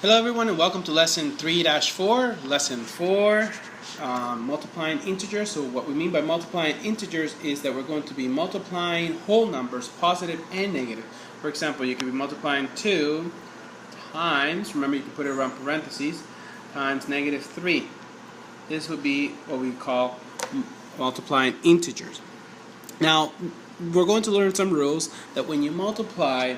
Hello everyone and welcome to lesson 3-4, lesson 4, multiplying integers. So what we mean by multiplying integers is that we're going to be multiplying whole numbers, positive and negative. For example, you could be multiplying 2 times, remember you can put it around parentheses, times negative 3. This would be what we call multiplying integers. Now, we're going to learn some rules that when you multiply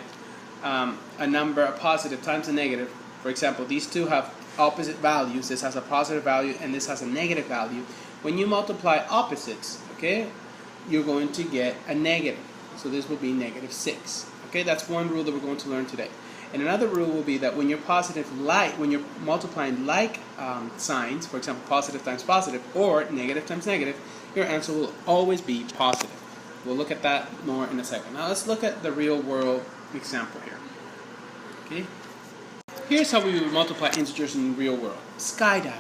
a number, a positive times a negative. For example, these two have opposite values. This has a positive value and this has a negative value. When you multiply opposites, okay, you're going to get a negative. So this will be negative 6. Okay, that's one rule that we're going to learn today. And another rule will be that when you're when you're multiplying like signs, for example, positive times positive or negative times negative, your answer will always be positive. We'll look at that more in a second. Now let's look at the real world example here. Okay. Here's how we would multiply integers in the real world. Skydiving.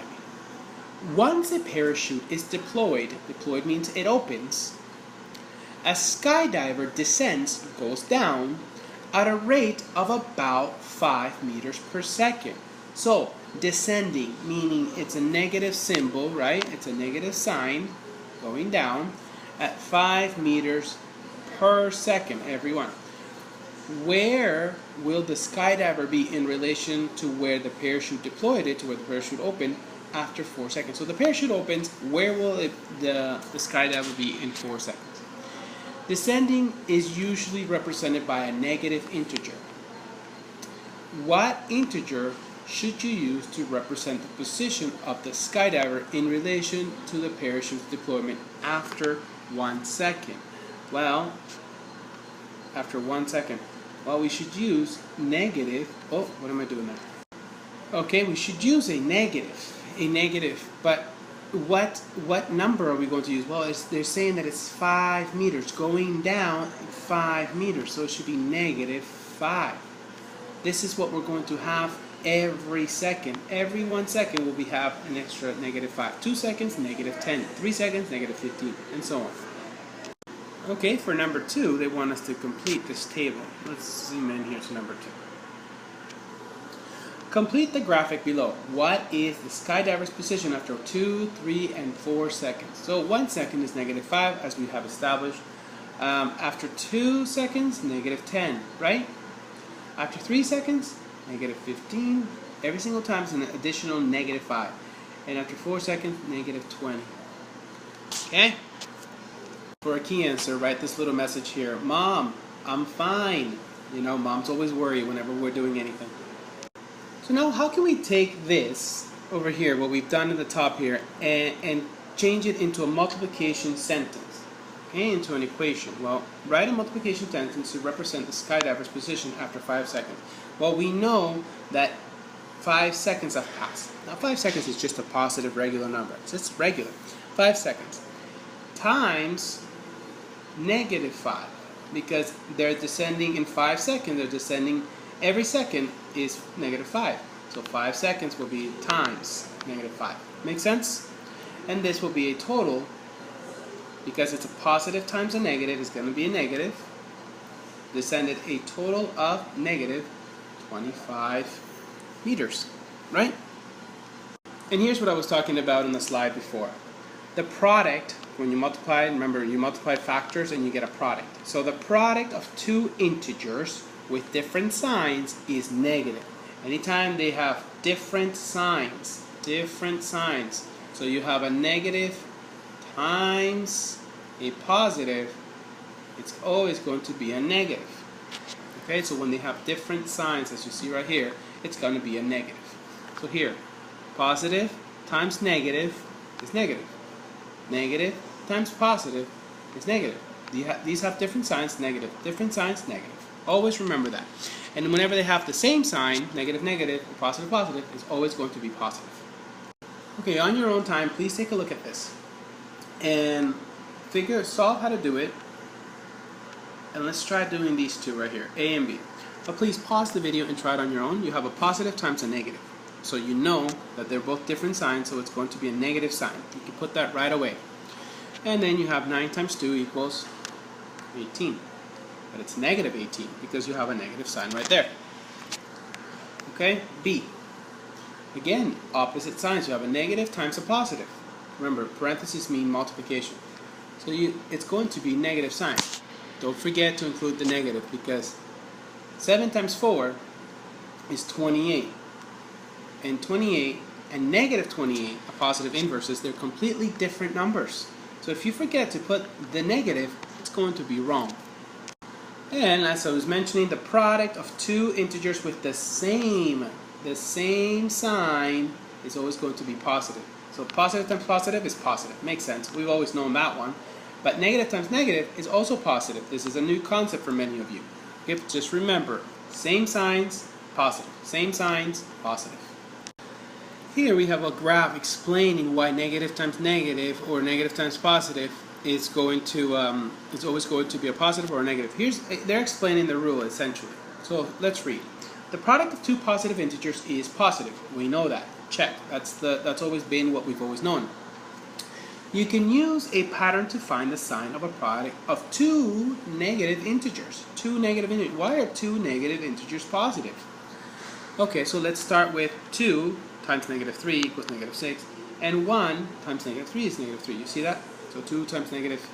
Once a parachute is deployed means it opens, a skydiver descends, goes down, at a rate of about 5 meters per second. So, descending, meaning it's a negative symbol, right? It's a negative sign going down at 5 meters per second, everyone. Where will the skydiver be in relation to where the parachute deployed it, to where the parachute opened, after 4 seconds? So the parachute opens, where will the skydiver be in 4 seconds? Descending is usually represented by a negative integer. What integer should you use to represent the position of the skydiver in relation to the parachute's deployment after 1 second? Well, after 1 second. Well, we should use negative. Oh, what am I doing there? Okay, we should use a negative. But what number are we going to use? Well, they're saying that it's 5 meters, going down 5 meters, so it should be negative 5. This is what we're going to have every second. Every 1 second will have an extra negative 5. 2 seconds, negative 10. 3 seconds, negative 15, and so on. Okay, for number 2, they want us to complete this table. Let's zoom in here to number 2. Complete the graphic below. What is the skydiver's position after 2, 3, and 4 seconds? So 1 second is negative 5, as we have established. After 2 seconds, negative 10, right? After 3 seconds, negative 15. Every single time is an additional negative 5. And after 4 seconds, negative 20. Okay? For a key answer, write this little message here. Mom, I'm fine. You know, moms always worry whenever we're doing anything. So now how can we take this over here, what we've done at the top here, and change it into a multiplication sentence, okay, into an equation? Well, write a multiplication sentence to represent the skydiver's position after 5 seconds. Well, we know that 5 seconds have passed. Now 5 seconds is just a positive regular number. So it's regular. 5 seconds times negative 5, because they're descending in 5 seconds. They're descending every second is negative 5. So 5 seconds will be times negative 5. Make sense? And this will be a total, because it's a positive times a negative, it's going to be a negative. Descended a total of negative 25 meters, right? And here's what I was talking about in the slide before. The product, when you multiply, remember you multiply factors and you get a product. So the product of two integers with different signs is negative. Anytime they have different signs. So you have a negative times a positive, it's always going to be a negative. Okay, so when they have different signs, as you see right here, it's going to be a negative. So here, positive times negative is negative. Negative times positive is negative. These have different signs, negative. Different signs, negative. Always remember that. And whenever they have the same sign, negative, negative, or positive, positive, it's always going to be positive. Okay, on your own time, please take a look at this. And solve how to do it. And let's try doing these two right here, A and B. But please pause the video and try it on your own. You have a positive times a negative. So you know that they're both different signs, so it's going to be a negative sign. You can put that right away. And then you have 9 times 2 equals 18. But it's negative 18 because you have a negative sign right there. Okay, B. Again, opposite signs. You have a negative times a positive. Remember, parentheses mean multiplication. So it's going to be negative sign. Don't forget to include the negative, because 7 times 4 is 28. And 28 and negative 28 are positive inverses. They're completely different numbers. So if you forget to put the negative, it's going to be wrong. And as I was mentioning, the product of two integers with the same sign is always going to be positive. So positive times positive is positive. Makes sense. We've always known that one. But negative times negative is also positive. This is a new concept for many of you. Okay, just remember, same signs, positive. Same signs, positive. Here we have a graph explaining why negative times negative or negative times positive is going to it's always going to be a positive or a negative. They're explaining the rule essentially. So let's read. The product of two positive integers is positive. We know that. Check. That's always been what we've always known. You can use a pattern to find the sign of a product of two negative integers. Two negative integers. Why are two negative integers positive? Okay, so let's start with 2 times negative 3 equals negative 6, and 1 times negative 3 is negative 3. You see that? So 2 times negative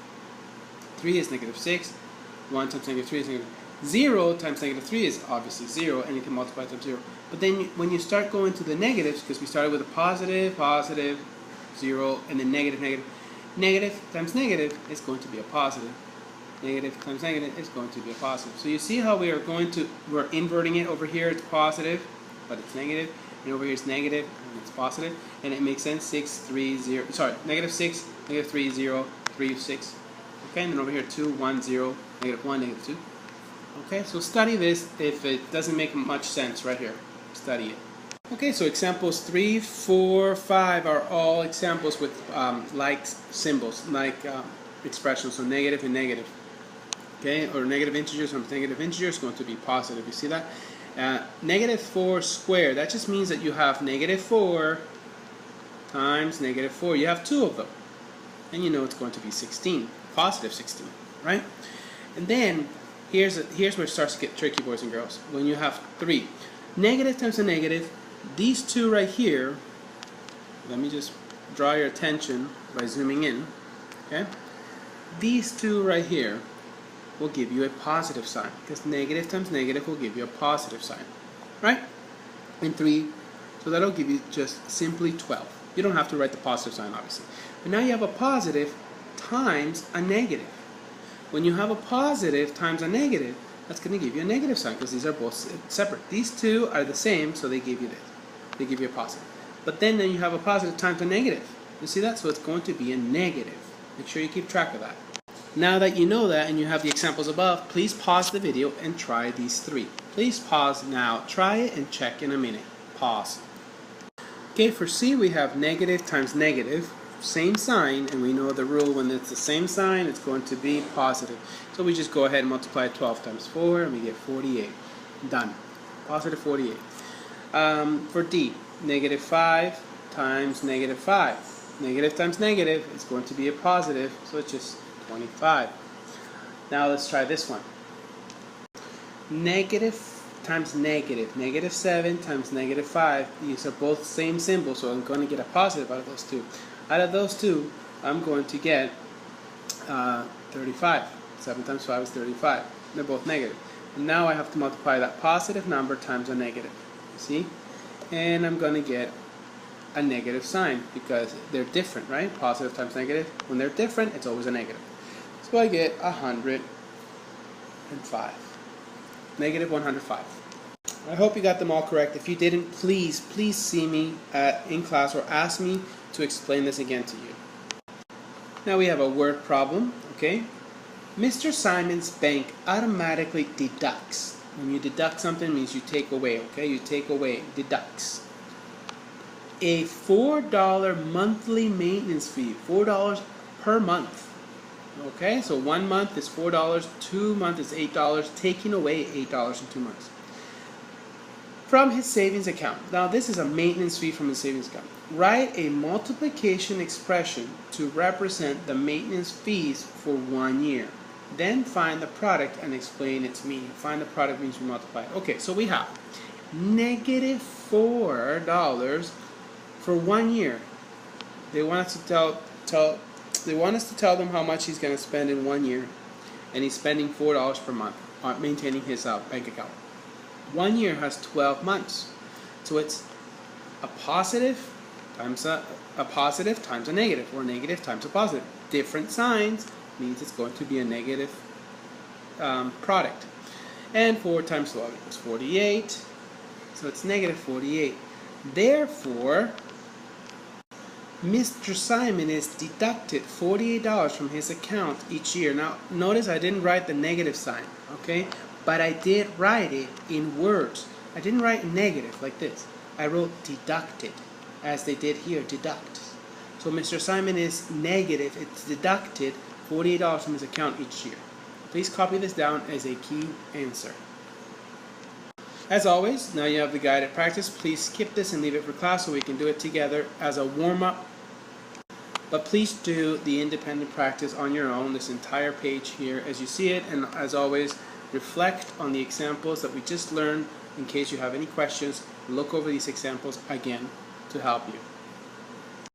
3 is negative 6, 1 times negative 3 is negative 0 times negative 3 is obviously 0, and you can multiply times 0. But then when you start going to the negatives, because we started with a positive, 0, and then negative, negative times negative is going to be a positive. Negative times negative is going to be a positive. So you see how we're inverting it. Over here it's positive, but it's negative, and over here it's negative, and it's positive, and it makes sense. 6, 3, 0, sorry, negative 6, negative 3, 0, 3, 6. Okay, and then over here 2, 1, 0, negative 1, negative 2. Okay, so study this. If it doesn't make much sense right here, study it. Okay, so examples 3, 4, 5 are all examples with like symbols, like expressions, so negative and negative. Okay, or negative integers times negative integers is going to be positive. You see that? Negative 4 squared, that just means that you have negative 4 times negative 4. You have two of them. And you know it's going to be 16, positive 16, right? And then here's where it starts to get tricky, boys and girls. When you have 3. Negative times a negative, these two right here, let me just draw your attention by zooming in, okay? These two right here will give you a positive sign, because negative times negative will give you a positive sign, right? And 3, so that'll give you just simply 12. You don't have to write the positive sign, obviously. But now you have a positive times a negative. When you have a positive times a negative, that's going to give you a negative sign, because these are both separate. These two are the same, so they give you this. They give you a positive. But then you have a positive times a negative. You see that? So it's going to be a negative. Make sure you keep track of that. Now that you know that and you have the examples above, please pause the video and try these 3. Please pause now. Try it and check in a minute. Pause. Okay, for C we have negative times negative. Same sign, and we know the rule: when it's the same sign, it's going to be positive. So we just go ahead and multiply 12 times 4, and we get 48. Done. Positive 48. For D, negative 5 times negative 5. Negative times negative is going to be a positive, so it's just 25. Now let's try this one. Negative times negative. Negative 7 times negative 5. These are both same symbol, so I'm going to get a positive out of those two. Out of those two, I'm going to get 35. 7 times 5 is 35. They're both negative. And now I have to multiply that positive number times a negative. See? And I'm going to get a negative sign, because they're different, right? Positive times negative. When they're different, it's always a negative. So I get 105. Negative 105. I hope you got them all correct. If you didn't, please see me in class, or ask me to explain this again to you. Now we have a word problem, okay? Mr. Simon's bank automatically deducts. When you deduct something, it means you take away, okay? You take away, deducts. A $4 monthly maintenance fee, $4 per month. Okay, so 1 month is $4, 2 months is $8, taking away $8 in 2 months. From his savings account. Now this is a maintenance fee from his savings account. Write a multiplication expression to represent the maintenance fees for 1 year. Then find the product and explain its meaning. Find the product means we multiply it. Okay, so we have negative $4 for 1 year. They want us to tell them how much he's going to spend in 1 year, and he's spending $4 per month on maintaining his bank account. 1 year has 12 months, so it's a positive times a positive times a negative, or negative times a positive. Different signs means it's going to be a negative product. And 4 times 12 equals 48, so it's negative 48. Therefore, Mr. Simon is deducted $48 from his account each year. Now, notice I didn't write the negative sign, okay? But I did write it in words. I didn't write negative like this. I wrote deducted, as they did here, deduct. So Mr. Simon is negative. It's deducted $48 from his account each year. Please copy this down as a key answer. As always, now you have the guided practice. Please skip this and leave it for class so we can do it together as a warm-up. But please do the independent practice on your own, this entire page here as you see it. And as always, reflect on the examples that we just learned. In case you have any questions, look over these examples again to help you.